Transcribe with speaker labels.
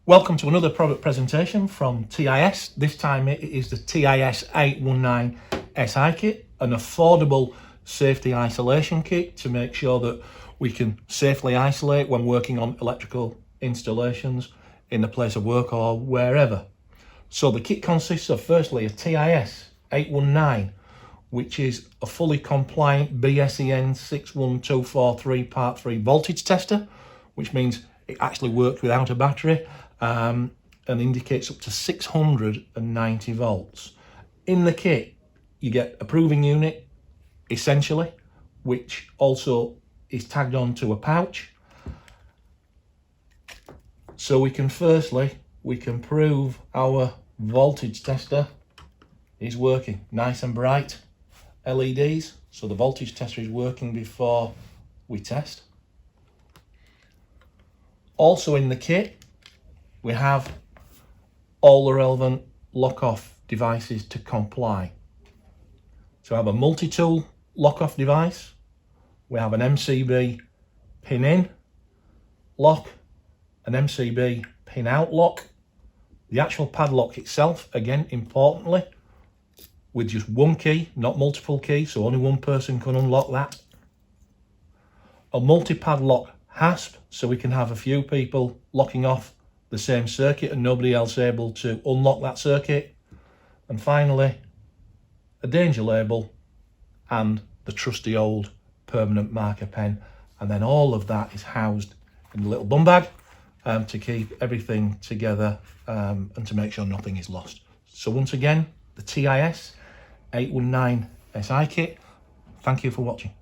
Speaker 1: Welcome to another product presentation from TIS. This time it is the TIS 819 SI kit, an affordable safety isolation kit to make sure that we can safely isolate when working on electrical installations in the place of work or wherever. So the kit consists of firstly a TIS 819, which is a fully compliant BSEN 61243 Part 3 voltage tester, which means it actually works without a battery and indicates up to 690 volts. In the kit you get a proving unit essentially, which also is tagged onto a pouch, so we can prove our voltage tester is working. Nice and bright LEDs, so the voltage tester is working before we test. Also in the kit we have all the relevant lock-off devices to comply. So I have a multi-tool lock-off device, we have an MCB pin in lock, an MCB pin out lock, the actual padlock itself, again importantly, with just one key, not multiple keys, so only one person can unlock that. A multi-padlock hasp, so we can have a few people locking off the same circuit and nobody else able to unlock that circuit. And finally, a danger label and the trusty old permanent marker pen. And then all of that is housed in a little bum bag to keep everything together and to make sure nothing is lost. So once again, the TIS 819 SI kit. Thank you for watching.